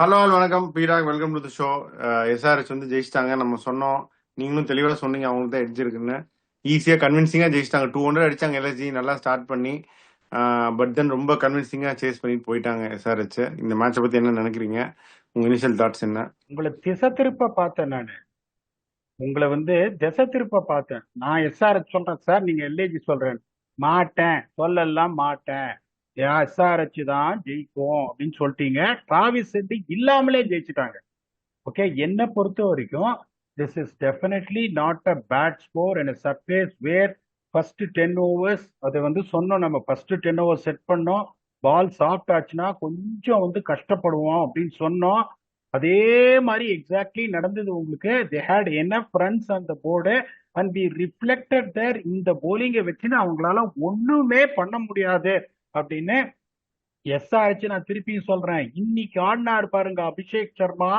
Hello all வணக்கம் பீராக் welcome to the show. SRH வந்து ஜெயிச்சிட்டாங்க. நம்ம சொன்னோம், நீங்களும் தெளிவாக சொன்னீங்க அவங்களுக்கு தான் எட்ஜ் இருக்குன்னு. ஈஸியாக கன்வின்சிங்காக ஜெயிச்சிட்டாங்க. 200 அடிச்சாங்க எல்எஸ்ஜி நல்லா ஸ்டார்ட் பண்ணி. பட் தென் ரொம்ப கன்வின்சிங்காக சேஸ் பண்ணிட்டு போயிட்டாங்க எஸ்ஆர்எச். இந்த மேட்சை பற்றி என்ன நினைக்கிறீங்க? உங்கள் இனிஷியல் தாட்ஸ் என்ன? உங்களை திசை திருப்ப பார்த்தேன் நானு. உங்களை திசை திருப்ப பார்த்தேன். நான் எஸ்ஆர்எச் சொல்றேன் சார், நீங்க எல்ஏஜி சொல்றேன். மாட்டேன், சொல்லலாம் மாட்டேன். எஸ்ஆர்எச் தான் ஜெயிக்கும் அப்படின்னு சொல்லிட்டீங்க. டிராவிஸ் ஹெட் இல்லாமலே ஜெயிச்சிட்டாங்க. ஓகே, என்னை பொறுத்த வரைக்கும் this is definitely not a bad score and surface where first 10 overs அதை சொன்னோம். நம்ம ஃபர்ஸ்ட் 10 ஓவர் செட் பண்ணோம். பால் சாஃப்ட் ஆச்சுன்னா கொஞ்சம் கஷ்டப்படுவோம் அப்படின்னு சொன்னோம். அதே மாதிரி எக்ஸாக்ட்லி நடந்தது. உங்களுக்கு தே ஹேட் எனஃப் ரன்ஸ் அந்த போர்டு அண்ட் வி ரிஃப்ளெக்டட் தேர். இந்த போலிங்கை வச்சுன்னு அவங்களால ஒண்ணுமே பண்ண முடியாது அப்படின்னு எஸ்ஆர்எச் நான் திருப்பியும் சொல்றேன். இன்னைக்கு ஆடினார் பாருங்க அபிஷேக் சர்மா,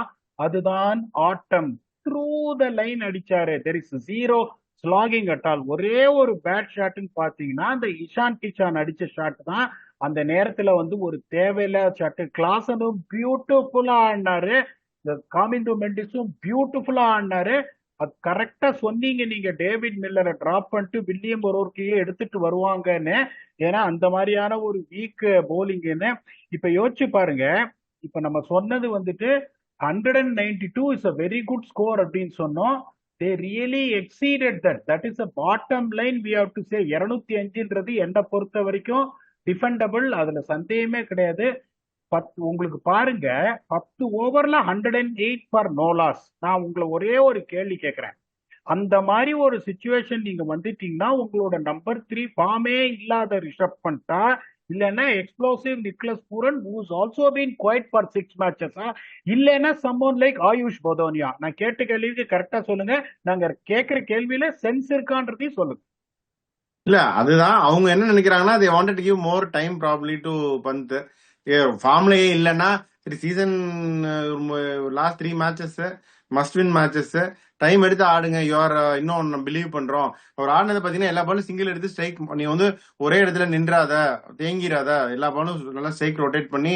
அதுதான் ஆட்டம். த்ரூ த லைன் அடிச்சாரு. There is zero slagging at all. ஒரே ஒரு பேட் ஷாட்னு பாத்தீங்கன்னா அந்த இஷான் கிஷான் அடிச்ச ஷாட் தான். அந்த நேரத்துல ஒரு தேவையில்லாத ஷாட். கிளாசனும் பியூட்டிஃபுல்லா ஆடினாரு. காமிந்து மெண்டிஸும் பியூட்டிஃபுல்லா ஆடினாரு. அது கரெக்டா சொன்னீங்க நீங்க. டேவிட் மில்லரை டிராப் பண்ணிட்டு வில்லியம் ஒரோர்க்கையே எடுத்துட்டு வருவாங்கன்னு. ஏன்னா அந்த மாதிரியான ஒரு வீக் போலிங்னு இப்ப யோசிச்சு பாருங்க. இப்ப நம்ம சொன்னது 192 is a very good score அப்படின்னு சொன்னோம். They really exceeded that. That is a bottom line we have to say. 205ன்றது என்னை பொறுத்த வரைக்கும் டிஃபெண்டபிள், அதுல சந்தேகமே கிடையாது. உங்களுக்கு பாருங்க, 10 ஓவர்ல 108 ஃபார் நோ லாஸ். நான் உங்களை ஒரே ஒரு கேள்வி கேட்கிறேன். அந்த மாதிரி ஒரு சுச்சுவேஷன் நீங்க வந்துட்டீங்கன்னா உங்களோட நம்பர் 3 ஃபார்மே இல்லாத ரிஷப் பண்ணிட்டா, இல்லைன்னா explosive Nicholas Pooran who's also been quiet for 6 matches, இல்லைன்னா சம்மோன் லைக் ஆயுஷ் பதோனியா. நான் கேட்ட கேள்விக்கு கரெக்டா சொல்லுங்க. நாங்க கேட்கிற கேள்வியில சென்ஸ் இருக்கான்றதையும் சொல்லுங்க. இல்ல, அதுதான் அவங்க என்ன நினைக்கிறாங்கன்னா, they wanted to give more time probably to bandh. ஃபார்ம்லயே இல்லைன்னா சரி, season last 3 matches must win matches, time எடுத்து ஆடுங்க. யூஆர் இன்னும் பிலீவ் பண்றோம். அவர் ஆடினதை பாத்தீங்கன்னா எல்லா பாலும் சிங்கிள் எடுத்து ஸ்ட்ரைக். நீ ஒரே இடத்துல நின்றாத, தேங்கிராத, எல்லா பாலும் நல்லா ஸ்ட்ரைக் ரொட்டேட் பண்ணி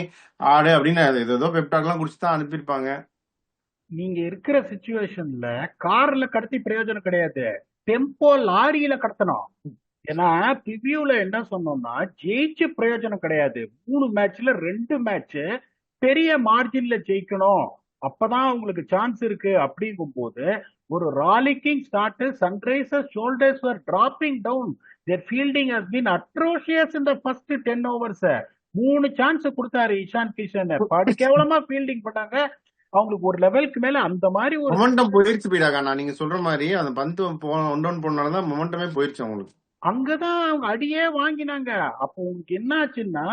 ஆடு அப்படின்னு ஏதோ பெப்டாக்லாம் குடிச்சு தான் அனுப்பியிருப்பாங்க. நீங்க இருக்கிற சுச்சுவேஷன்ல கார்ல கடத்தி பிரயோஜனம் கிடையாது. டெம்போ லாரியில கடத்தணும். ஏன்னா ரிவ்யூல என்ன சொன்னோம்னா ஜெயிச்சு பிரயோஜனம் கிடையாது. 3 மேட்ச்ல 2 மேட்ச் பெரிய மார்ஜின்ல ஜெயிக்கணும். அப்பதான் உங்களுக்கு சான்ஸ் இருக்கு. அப்படிங்கும் போது ஒரு rollicking start. Sunrisers shoulders were dropping down. their fielding has been atrocious in the first 10 overs. 3 chance கொடுத்தாரு இஷான் கிஷன். படு கேவலமா ஃபீல்டிங் பண்ணாங்க. அவங்களுக்கு ஒரு லெவலுக்கு மேல அந்த மாதிரி ஒரு மொமெண்டம் போயிருச்சு பீடாக்கா. நீங்க சொல்ற மாதிரி அந்த பந்து ஒன் டவுன் போனாலதான் மொமெண்டமே போயிருச்சு அவங்களுக்கு. அங்கதான் அவங்க அடியே வாங்கினாங்க. அப்போ உங்களுக்கு என்ன ஆச்சுன்னா,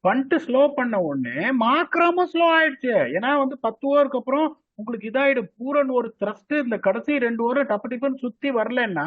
பண்ட் ஸ்லோ பண்ண உடனே மார்க்ராமும் ஸ்லோ ஆயிடுச்சு. ஏன்னா 10 ஓவருக்கு அப்புறம் உங்களுக்கு இதாயிடும். பூரன் ஒரு த்ரஸ்ட் இந்த கடைசி 2 ஓவர் டப்பு டிப்புன்னு சுத்தி வரலன்னா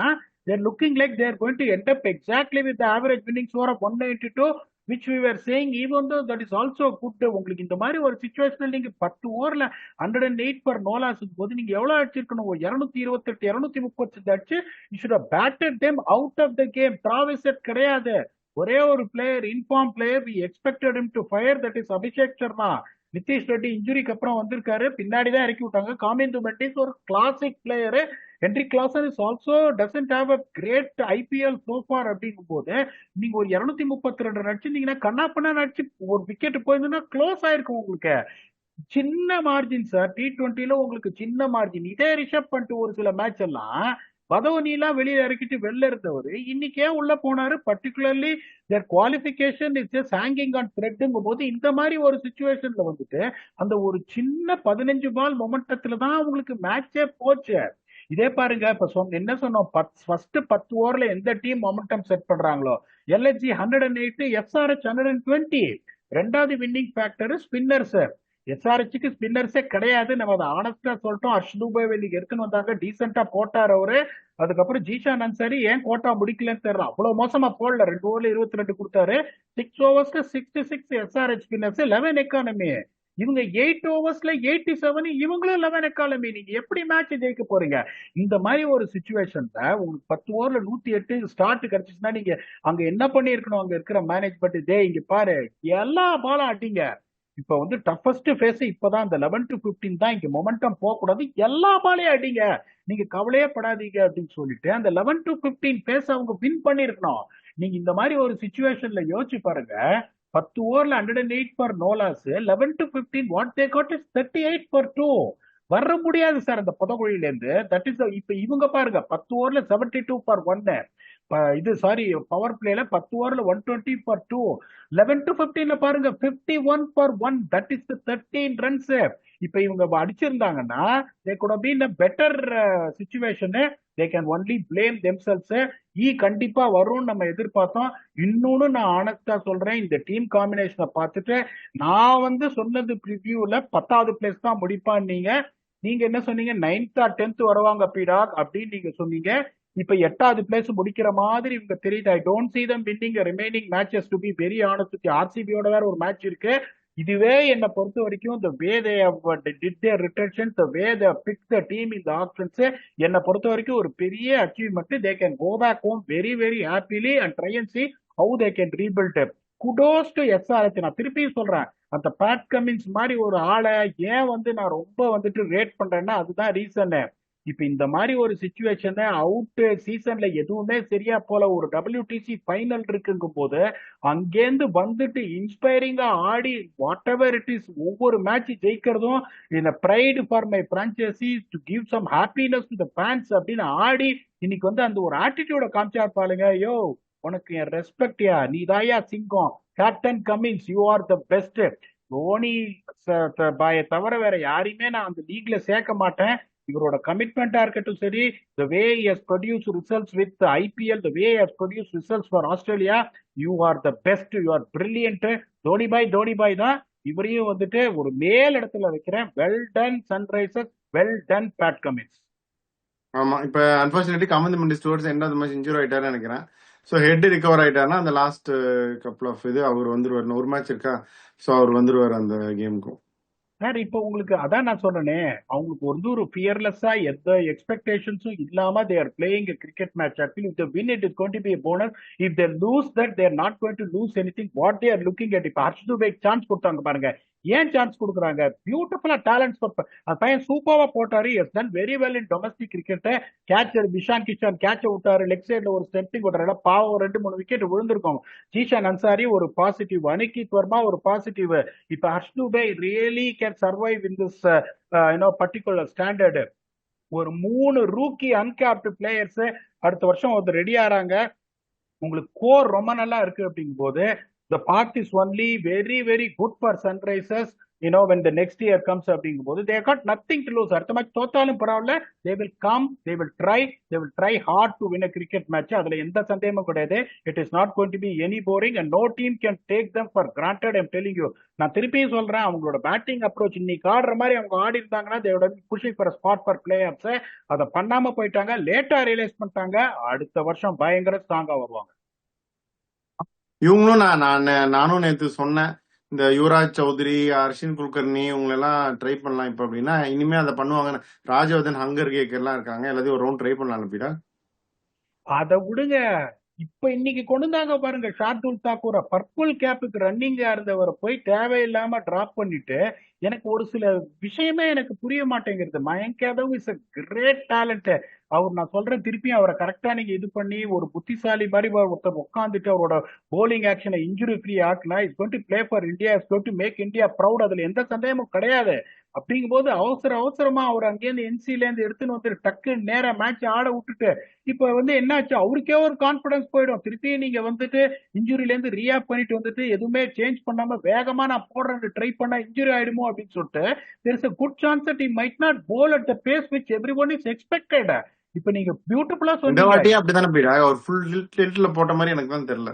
they're looking like they're going to end up exactly with average winning score of 192, which we were saying even though that is also good. உங்களுக்கு இந்த மாதிரி ஒரு சுச்சுவேஷனில் நீங்க 10 ஓவர்ல 108 ஃபார் நோ லாஸ் போது நீங்க எவ்வளவு அடிச்சிருக்கணும்? 228 235 அடிச்சு you should have batted them out of the game. Travis Head கிடையாது. ஒரே ஒரு player, in form player, we expected him to fire, that is Abhishek Sharma. Nitish Reddy இன்ஜுரிக்கு அப்புறம் வந்திருக்காரு, பின்னாடி தான் இறக்கி விட்டாங்க. காமிந்து மெண்டிஸ் ஒரு classic player. Heinrich Klaasen is also doesn't have a great IPL so far. அப்படிங்கும் போது நீங்க ஒரு 232 நடிச்சிருந்தீங்கன்னா கண்ணா பண்ணா நடிச்சு ஒரு விக்கெட் போயிருந்தா க்ளோஸ் ஆயிருக்கும் உங்களுக்கு. சின்ன மார்ஜின் சார். T20ல உங்களுக்கு சின்ன மார்ஜின். இதே ரிஷப் பண்ணிட்டு ஒரு சில மேட்ச் எல்லாம் பதவனிலாம் வெளியில இறக்கிட்டு வெளில இருந்தவர் இன்னைக்கே உள்ள போனாரு. Particularly their qualification is just hanging on த்ரெட்ங்கும் போது இந்த மாதிரி ஒரு சுச்சுவேஷன்ல அந்த ஒரு சின்ன 15 பால் மொமெண்டத்துல தான் உங்களுக்கு மேட்சே போச்சு. இதே பாருங்க, இப்ப என்ன சொன்னோம்? ஃபர்ஸ்ட் 10 ஓவர்ல எந்த டீம் மொமெண்டம் செட் பண்றாங்களோ, எல்எஸ்ஜி 108, எஸ்ஆர்எச் 120. ரெண்டாவது வின்னிங் ஃபேக்டர் ஸ்பின்னர்ஸ். எஸ்ஆர்எச்சுக்கு ஸ்பின்னர்ஸே கிடையாது. நம்ம அதை ஆனஸ்டா சொல்லிட்டோம். ஹர்ஷ் துபேவை நீங்க எடுத்துன்னு வந்தாங்க, டீசென்டா போட்டார் அவரு. அதுக்கப்புறம் ஜீஷான் அன்சாரி ஏன் கோட்டா முடிக்கலன்னு தெரியல. அவ்வளவு மோசமா போடல. 2 ஓவர்ல 22 கொடுத்தாரு. 6 ஓவர்ஸ்ல 66 எஸ்ஆர்எச் ஸ்பின்னர்ஸ் 11 எக்கானமி. இவங்க 8 ஓவர்ஸ்ல 87, இவங்களும் 11 எக்கானமி. நீங்க எப்படி மேட்ச் ஜெயிக்க போறீங்க? இந்த மாதிரி ஒரு சுச்சுவேஷன்ல உங்களுக்கு 10 ஓவர்ல 108 ஸ்டார்ட் கிடைச்சிச்சுன்னா நீங்க அங்க என்ன பண்ணிருக்கணும்? அங்க இருக்கிற மேனேஜ்மெண்ட், டே இங்க பாரு எல்லா பாலும் அடிங்க, இப்ப வந்து டஃபஸ்ட் ஃபேஸ் இப்பதான் இந்த 11 to 15 தான். இங்க மொமெண்டம் போக கூடாது, எல்லா பாலையும் அடிங்க, நீங்க கவலையே படாதீங்க அப்படின்னு சொல்லிட்டு அந்த 11 to 15 பேஸ் அவங்க வின் பண்ணிருக்கணும். நீங்க இந்த மாதிரி ஒரு சுச்சுவேஷன்ல யோசிச்சு பாருங்க. 10 ஓவர்ல 108 for no loss, 11 to 15 what they got is 38 for 2. வர முடியாது சார் அந்த புதகுழியில இருந்து. தட் இஸ் இப்ப இவங்க பாருங்க 10 ஓவர்ல 72 ஃபார் 1. இது சாரி, பவர் பிளேல 10 ஓவர்ல 120 ஃபார் 2. 11 to 15 பாருங்க 51 ஃபார் 1, தட் இஸ் 13 ரன்ஸ். இப்ப இவங்க அடிச்சிருந்தாங்கன்னா they could have been a better situation. They can only blame themselves. கண்டிப்பா வரும்னு நம்ம எதிர்பார்த்தோம். இன்னொன்னு நான் ஆனஸ்டா சொல்றேன், இந்த டீம் காம்பினேஷனை பார்த்துட்டு நான் வந்து சொன்னது ப்ரிவியூல 10வது பிளேஸ் தான் முடிப்பான்னு. நீங்க என்ன சொன்னீங்க, 9th or 10th வருவாங்க பீடாக் அப்படின்னு நீங்க சொன்னீங்க. இப்ப 8வது பிளேஸ் முடிக்கிற மாதிரி இவங்க தெரியுது. I don't see them winning remaining matches to be very honest. ஆர்சிபியோட வேற ஒரு மேட்ச் இருக்கு. இதுவே என்னை பொறுத்த வரைக்கும் the way they have did their retention, the way they have picked the team in the auctions, என்னை பொறுத்த வரைக்கும் ஒரு பெரிய achievement. they can go back home very very happily and try and see how they can rebuild. kudos to SRH. நான் திருப்பியும் சொல்றேன், அந்த Pat Cummins மாதிரி ஒரு ஆளை ஏன் வந்து நான் ரொம்ப வந்துட்டு ரேட் பண்றேன்னா அதுதான் ரீசன். இப்ப இந்த மாதிரி ஒரு சுச்சுவேஷன் அவுட் சீசன்ல எதுவுமே சரியா போல, ஒரு WTC ஃபைனல் இருக்குங்கும் போது அங்கேருந்து வந்துட்டு இன்ஸ்பைரிங்கா ஆடி வாட் எவர் இட் இஸ் ஒவ்வொரு மேட்ச் ஜெயிக்கிறதும் இந்த pride for my franchise to give some happiness to the fans அப்படின்னு ஆடி இன்னைக்கு வந்து அந்த ஒரு ஆட்டிடியூட காமிச்சா பாருங்க. யோ, உனக்கு என் ரெஸ்பெக்ட்யா, நீ தாயா சிங்கம், captain Cummins, you are the best. Dhoni பாய தவிர வேற யாரையுமே நான் அந்த லீக்ல சேர்க்க மாட்டேன். இவரோட கமிட்மெண்டா இருக்கட்டும் சரி, the way he has produced results with the IPL, the way he has produced results for Australia, you are the best, you are brilliant. Dhoni பாய் தான். இவரையும் வந்துட்டு ஒரு மேல் இடத்துல வைக்கிறேன். Well done Sunrisers, well done Pat Cummins. ஆமா, இப்ப unfortunately Kamindu towards end of the match injure ஆயிட்டாருன்னு நினைக்கிறேன். ஸோ ஹெட் ரிகவர் ஆயிட்டாருன்னா அந்த லாஸ்ட் கப்புள் ஆஃப் இது அவர் வந்துருவார். ஒரு மேட்ச் இருக்கா, ஸோ அவர் வந்துருவார் அந்த கேமுக்கும். சார் இப்ப உங்களுக்கு அதான் நான் சொன்னேனே, அவங்களுக்கு வந்து ஒரு ஃபியர்லெஸ்ஸா எந்த எக்ஸ்பெக்டேஷன்ஸும் இல்லாம they are playing a cricket match. Actually, if they win it is going to be a bonus. If they lose that, they are not going to lose anything. What they are looking at, இப்ப Harsh துபேக்கு chance கொடுத்தாங்க பாருங்க. ஏன் chance கொடுக்குறாங்க? பியூட்டிஃபுல்லா talents. பையன் சூப்பரா போட்டாரு. Has done very well in domestic cricket. Catcher Ishan Kishan கேட்ச விட்டாரு, லெக் சைட்ல ஒரு ஸ்டெம்பிங் விடுறாரு, பாவம் 2-3 விக்கெட் விழுந்திருக்கும். ஜீஷான் அன்சாரி ஒரு பாசிட்டிவ், அனிகித் வர்மா ஒரு பாசிட்டிவ். இப்ப Harsh Dubey really can survive in this particular standard. ஒரு 3 ரூக்கி அன்கேப்டு பிளேயர்ஸ் அடுத்த வருஷம் வந்து ரெடி ஆறாங்க. உங்களுக்கு கோர் ரொம்ப நல்லா இருக்கு அப்படிங்கும் போது the path is only very very good for Sunrisers. When the next year comes அப்படிங்கும் போது they got nothing to lose. அடுத்த மேட்ச் தோத்தாலும் பரவாயில்ல, they will come, they will try hard to win a cricket match. அதுல எந்த சந்தேகமும் கிடையாது. It is not going to be any boring and no team can take them for granted. I'm telling you. நான் திருப்பியும் சொல்றேன், அவங்களோட batting approach இன்னைக்கு ஆடுற மாதிரி அவங்க ஆடி இருந்தாங்கன்னா they would be pushing for a spot for playoffs. அதை பண்ணாம போயிட்டாங்க, லேட்டா ரியலைஸ் பண்ணிட்டாங்க. அடுத்த வருஷம் பயங்கர ஸ்ட்ராங்கா வருவாங்க. இவங்களும் நானும் நேற்று சொன்னேன், இந்த யுவராஜ் சௌத்ரி, அர்ஷின் குல்கர்னி இவங்களெல்லாம் ட்ரை பண்ணலாம் இப்ப அப்படின்னா. இனிமே அதை பண்ணுவாங்க. ராஜவர்தன், ஹங்கர் கேக்கர்லாம் இருக்காங்க, எல்லாத்தையும் ஒரு ரவுண்ட் ட்ரை பண்ணலாம் அனுப்பிடா. அதை விடுங்க, இப்ப இன்னைக்கு கொண்டுந்தாங்க பாருங்க ஷார்துல் தாக்கூர், பர்பிள் கேப்புக்கு ரன்னிங்கா இருந்தவரை போய் தேவையில்லாம டிராப் பண்ணிட்டு. எனக்கு ஒரு சில விஷயமே எனக்கு புரிய மாட்டேங்கிறது. Mayank Yadav is a great talent. அவர் நான் சொல்றேன் திருப்பியும், அவரை கரெக்டா நீங்க இது பண்ணி ஒரு புத்திசாலி மாதிரி ஒருத்தர் உட்காந்துட்டு அவரோட போலிங் ஆக்ஷனை இன்ஜுரி ஃப்ரீ ஆக்குனா is going to play for India, is going to make India proud. அதுல எந்த சந்தேகமும் கிடையாது. அப்படிங்கும் போது அவசரமா அவர் அங்கேருந்து என்சில இருந்து எடுத்துன்னு வந்து டக்கு நேரா மேட்ச் ஆட விட்டுட்டு இப்ப வந்து என்னாச்சு, அவருக்கே ஒரு கான்பிடன்ஸ் போயிடும். திருப்பியும் நீங்க வந்துட்டு இன்ஜுரியில இருந்து ரீஆப் பண்ணிட்டு வந்துட்டு எதுவுமே சேஞ்ச் பண்ணாம வேகமா நான் போடுறேன் ட்ரை பண்ணா இன்ஜுரி ஆயிடுமோ அப்படின்னு சொல்லிட்டு there is a good chance that he might not bowl at the pace which everyone is expected. இப்ப நீங்க பியூட்டிஃபுல்லா இந்த சொன்னீங்க. வாட்டியே அப்படித்தானே போயிடா, ஒரு ஃபுல் லிட்டில் போட்ட மாதிரி எனக்கு தான் தெரியல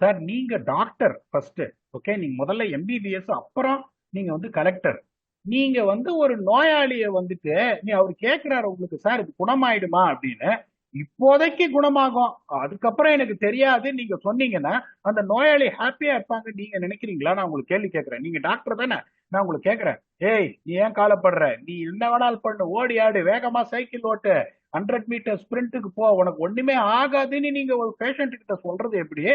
சார். நீங்க டாக்டர் ஃபர்ஸ்ட், ஓகே, நீங்க முதல்ல MBBS, அப்புறம் நீங்க வந்து கலெக்டர். நீங்க வந்து ஒரு நோயாளிய வந்துட்டு அவர் கேட்கிறாரு உங்களுக்கு, சார் இது குணமாயிடுமா அப்படின்னு. இப்போதைக்கு குணமாகும், அதுக்கப்புறம் எனக்கு தெரியாது நீங்க சொன்னீங்கன்னா அந்த நோயாளி ஹாப்பியா இருப்பாங்க நீங்க நினைக்கிறீங்களா? நான் உங்களுக்கு கேள்வி கேட்கிறேன், நீங்க டாக்டர் தானே, நான் உங்களுக்கு கேட்கிறேன். ஏய், நீ ஏன் காலப்படுற? நீ என்ன வேணாலும் பண்ணு, ஓடி ஆடு, வேகமா சைக்கிள் ஓட்டு, 100 மீட்டர் ஸ்பிரிண்ட்டுக்கு போ, உனக்கு ஒண்ணுமே ஆகாதுன்னு நீங்க ஒரு பேஷண்ட் கிட்ட சொல்றது எப்படி?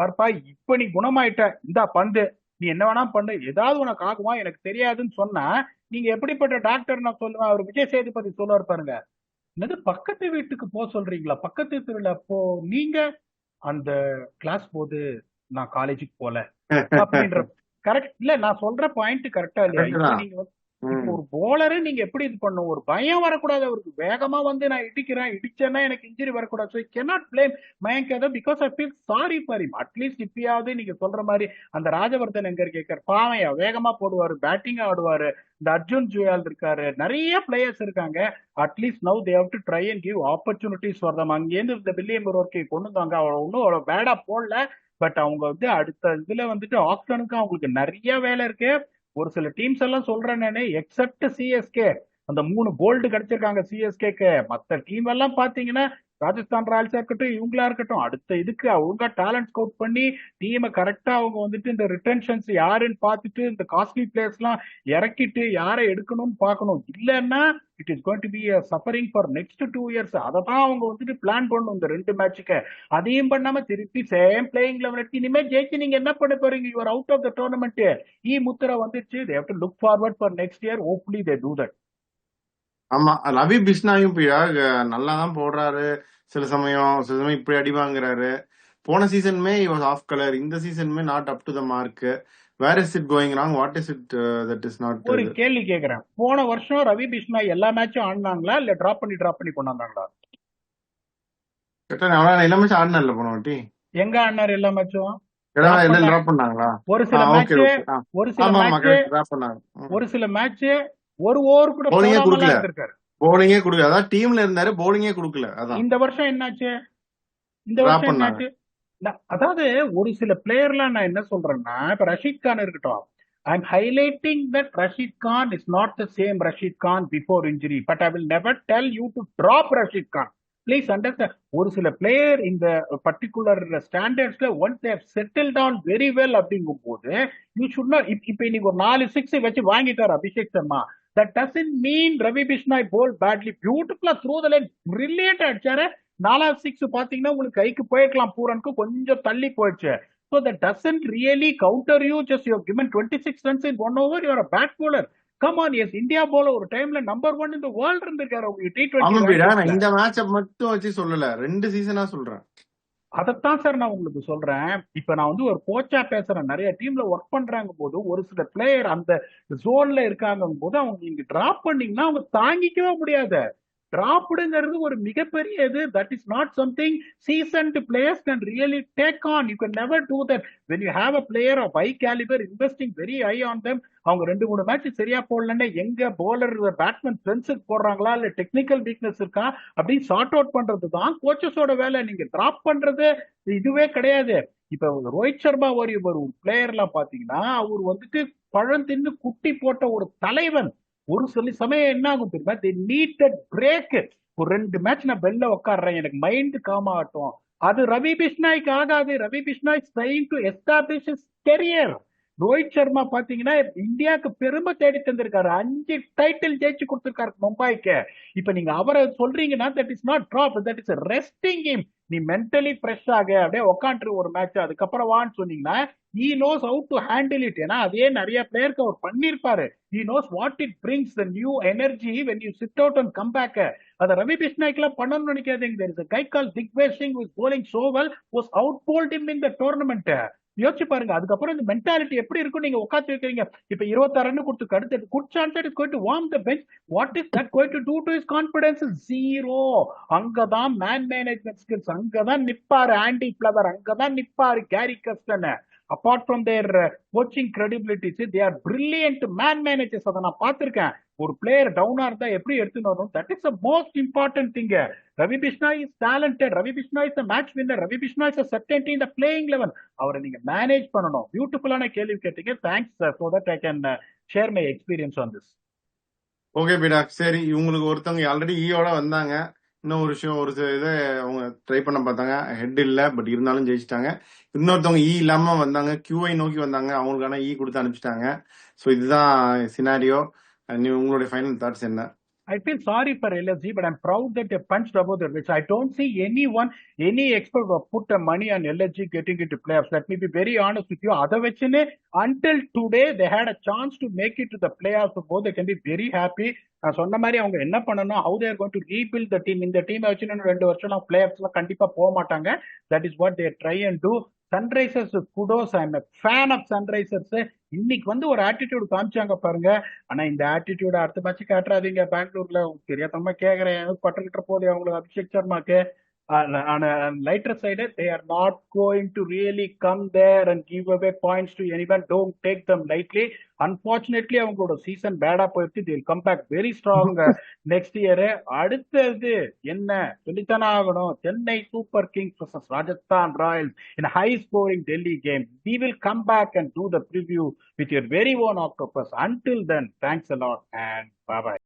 பர்பா, இப்ப நீ குணமாயிட்ட, இந்தா பந்து, நீ என்ன வேணா பண்ணு, ஏதாவது உனக்கு ஆகுமா எனக்கு தெரியாதுன்னு சொன்னா நீங்க எப்படிப்பட்ட டாக்டர் நான் சொல்லுவேன். அவர் விஜய் சேதுபதி சொல்லுவார் பாருங்க, என்னது பக்கத்து வீட்டுக்கு போக சொல்றீங்களா, பக்கத்து தெருவில் அப்போ நீங்க அந்த கிளாஸ் போது நான் காலேஜுக்கு போல அப்படின்ற. கரெக்ட் இல்ல, நான் சொல்ற பாயிண்ட் கரெக்டா இல்லையா? கரெக்ட் இப்ப தான். நீங்க இப்போ ஒரு போலரு நீங்க எப்படி இது பண்ணும், ஒரு பயம் வரக்கூடாது அவருக்கு, வேகமா வந்து நான் இடிச்சேன்னா எனக்கு இன்ஜுரி வரக்கூடாது. So cannot blame Mayank Yadav because I feel sorry for him. At least இப்பயாவது நீங்க சொல்ற மாதிரி அந்த ராஜவர்தன் எங்க கேட்கார் பாவையா, வேகமா போடுவாரு, பேட்டிங் ஆடுவாரு. இந்த அர்ஜுன் ஜுயால் இருக்காரு, நிறைய பிளேயர்ஸ் இருக்காங்க. At least now they have to try and give opportunities for them. அங்கேருந்து இந்த வில்லியம் ஒர்க்கை கொண்டு வந்தாங்க, அவளை ஒன்றும் அவ்வளோ பேடா போடல. பட் அவங்க வந்து அடுத்த இதுல வந்துட்டு ஆப்ஷனுக்கு அவங்களுக்கு நிறைய வேலை இருக்கு. ஒரு சில டீம்ஸ் எல்லாம் சொல்றேன் நானு, எக்ஸப்ட் சிஎஸ்கே, அந்த 3 கோல்டு கிடைச்சிருக்காங்க சிஎஸ்கேக்கு. மத்த டீம் எல்லாம் பாத்தீங்கன்னா ராஜஸ்தான் ராயல்ஸா இருக்கட்டும், இவங்களா இருக்கட்டும், அடுத்த இதுக்கு அவங்க டேலண்ட் ஸ்கவுட் பண்ணி டீமை கரெக்டா அவங்க வந்துட்டு இந்த ரிட்டன்ஷன்ஸ் யாருன்னு பார்த்துட்டு இந்த காஸ்ட்லி பிளேயர்ஸ் எல்லாம் இறக்கிட்டு யாரை எடுக்கணும்னு பார்க்கணும். இல்லைன்னா it is going to be suffering for next 2 years. அதை தான் அவங்க வந்துட்டு பிளான் பண்ணணும் இந்த 2 மேட்சுக்கு. அதையும் பண்ணாம திருப்பி சேம் பிளேயிங் லெவல் எடுத்து இனிமே ஜெயிச்சு நீங்க என்ன பண்ண போறீங்க? You're out of the tournament. முத்திரை வந்துச்சு. They have to look forward for next year. Hopefully they do that. ஆமா, ரவி பிஷ்னாயும் நல்லா தான் போடுறாரு. சில சமயம் இப்படி அடி வாங்குறாரு. போன சீசனுமே வாஸ் ஆஃப் கலர், இந்த சீசனுமே not up to the mark. Where is it going wrong? What is it that is not? ஒரு கேள்வி கேக்குறேன், போன வருஷம் ரவி பிஷ்னாய் எல்லா மேட்சும் ஆடினாங்களா இல்ல டிராப் பண்ணி கொண்டாந்தாங்களா? எல்லா மேட்சும் ஆடினார்ல போன வாட்டி. எங்க ஆடினார் எல்லா மேட்சும்? டிராப் பண்ணாங்களா? ஒரு சில மேட்ச் ஒரு சில மேட்ச் ஒரு ஓவர் கூட போடாமலாம் இருந்திருக்காரு. போலிங்கே கொடுக்கல, அதான் டீம்ல இருந்தாரு, போலிங்கே கொடுக்கல. அதான் இந்த வருஷம் என்னாச்சு? இந்த வருஷம் என்னாச்சு? அதாவது ஒரு சில பிளேயர்லாம் நான் என்ன சொல்றேன்னா, இப்ப ரஷீத் கான் இருக்கட்டும், I am highlighting that Rashid Khan is not the same Rashid Khan before injury, but I will never tell you to drop Rashid Khan. Please understand. ஒரு சில பிளேயர் இந்த பர்டிகுலர் ஸ்டாண்டர்ட்ஸ்ல once they have settle down very well அப்படிங்கும் போது யூ ஷுட் நாட். இப்ப இன்னைக்கு ஒரு 4 6 வச்சு வாங்கிட்டார் Abhishek Sharma. That doesn't mean Ravi Bishnoi bowled badly. Beautiful through the line, brilliant அடிச்சாரு. 4th 6 பாத்தீங்கன்னா உங்களுக்கு கைக்கு போயிருக்கலாம், பூரனுக்கு கொஞ்சம் தள்ளி போயிடுச்சு. So that doesn't really counter you. Just you have given 26 runs in 1 over. You are a bat bowler. Come on, yes, India bowler ஒரு டைம்ல நம்பர் 1 in the world இருந்திருக்காரு உங்களுக்கு T20. இந்த மேட்ச மட்டும் வச்சு சொல்லல, 2 சீசனா சொல்றேன். அதைத்தான் சார் நான் உங்களுக்கு சொல்றேன். இப்ப நான் வந்து ஒரு கோச்சா பேசுறேன், நிறைய டீம்ல ஒர்க் பண்றாங்க போது ஒரு சில பிளேயர் அந்த ஜோன்ல இருக்காங்க போது அவங்க நீங்க டிராப் பண்ணீங்கன்னா அவங்க தாங்கிக்கவே முடியாது. டிராப்டுங்கிறது ஒரு மிகப்பெரிய இது. That is not something seasoned players can really take on. You can never do that when you have a player of high calibre investing very high on them. அவங்க 2-3 மேட்ச் சரியா போடலன்னா எங்க போலர் பேட்ஸ்மேன் ஸ்ட்ரென்த்க்கு போடுறாங்களா இல்ல technical weakness இருக்கா அப்படின்னு sort out பண்றது தான் கோச்சஸோட வேலை. நீங்க டிராப் பண்றது இதுவே கிடையாது. இப்ப ரோஹித் சர்மா ஒரு பிளேயர்லாம் பாத்தீங்கன்னா அவர் வந்துட்டு பழம் தின்னு குட்டி போட்ட ஒரு தலைவன். ஒரு சில சமயம் என்ன ஆகும் தெரியுமா, they need that break. ஒரு 2 மேட்ச் நான் பெல்ல உட்காடுறேன், எனக்கு மைண்ட் காம் ஆகட்டும். அது ரவி பிஷ்னாய்க்கு ஆகாது. Ravi Bishnoi trying to establish his career. Rohit Sharma பாத்தீங்கன்னா இந்தியாவுக்கு பெருமை தேடி தந்திருக்காரு, 5 டைட்டில் ஜெயிச்சு கொடுத்திருக்காரு மும்பைக்கு. இப்ப நீங்க அவரை சொல்றீங்கன்னா that is not drop, that is resting him. நீ மென்டலி ஃப்ரெஷ் ஆக அப்படியே உட்காந்துரு ஒரு மேட்ச், அதுக்கப்புறம் வான்னு சொன்னீங்கன்னா he knows how to handle it. ஏன்னா அதே நிறைய பிளேயருக்கு அவர் பண்ணிருப்பாரு. he knows what it brings, the new energy when you sit out and come back. அத ரவி பிஷ்னாய்க்குலாம் பண்ணணும்னு நினைக்காதீங்க. there is a guy called Digvesh Singh who is bowling so well, was outbowled him in the tournament. யோசிச்சு பாருங்க. அதுக்கப்புறம் இந்த mentality எப்படி இருக்கும் நீங்க உட்காந்து வைக்கிறீங்க. இப்ப 26 ரன் கொடுத்து அடுத்து good chance is going to warm the bench. What is that going to do to his confidence? Zero. அங்கதான் மேன் மேனேஜ்மெண்ட் ஸ்கில்ஸ், அங்கதான் நிப்பாரு ஆண்டி பிளவர், அங்கதான் நிப்பாரு Gary Kirsten. apart from their coaching credibility, they are brilliant man managers. அதை நான் பார்த்திருக்கேன். ஒரு player டவுனா இருந்தா எப்படி எடுத்துன்னு வரும், that is the most important thing. Ravi Bishnoi is talented, Ravi Bishnoi is match winner, Ravi Bishnoi is சர்டன்டி in the playing eleven. அவரை நீங்க மேனேஜ் பண்ணணும். பியூட்டிஃபுல்லான கேள்வி கேட்டீங்க. Thanks so that I can share my experience on this. Okay பீடா, சரி. இவங்களுக்கு ஒருத்தவங்க ஆல்ரெடி ஈயோட வந்தாங்க. இன்னும் ஒரு விஷயம், ஒரு இதை அவங்க ட்ரை பண்ண பார்த்தாங்க, ஹெட் இல்லை, பட் இருந்தாலும் ஜெயிச்சிட்டாங்க. இன்னொருத்தவங்க இல்லாம வந்தாங்க, கியூஐ நோக்கி வந்தாங்க, அவங்களுக்கான கொடுத்து அனுப்பிச்சிட்டாங்க. ஸோ இதுதான் சினாரியோ. உங்களுடைய ஃபைனல் தாட்ஸ் என்ன? I feel sorry for LSG, but I'm proud that they punched above their weight. I don't see anyone, any expert who put the money on LSG getting into playoffs. Let me be very honest with you. Until today, they had a chance to make it to the playoffs. So both they can be very happy. நான் சொன்ன மாதிரி அவங்க என்ன பண்ணணும், how they are going to rebuild the team. இந்த டீமை வச்சு இன்னும் 2 வருஷம் பிளேஆஃப்ஸ்லாம் கண்டிப்பா போக மாட்டாங்க. That is what they try and do. Sunrisers kudos, I'm fan of Sunrisers. இன்னைக்கு வந்து ஒரு ஆட்டிடியூட் காமிச்சாங்க பாருங்க. ஆனா இந்த ஆட்டிடியூட் அடுத்த மேட்ச் காட்டுறாதீங்க. பெங்களூர்ல தெரியாதமா கேக்குறேன், பட்டுக்கிட்ட போதே அவங்களுக்கு Abhishek சர்மாக்கு. On a lighter side, they are not going to really come there and give away points to anyone. Don't take them lightly. Unfortunately, அவங்களோட சீசன் பேடா போயிடுச்சு. They will come back very strong next year. அடுத்தது என்ன சொல்லித்தானே ஆகணும், Chennai super Kings vs Rajasthan Royals in a high scoring Delhi game. We will come back and do the preview with your very own Octopus. Until then, thanks a lot and bye bye.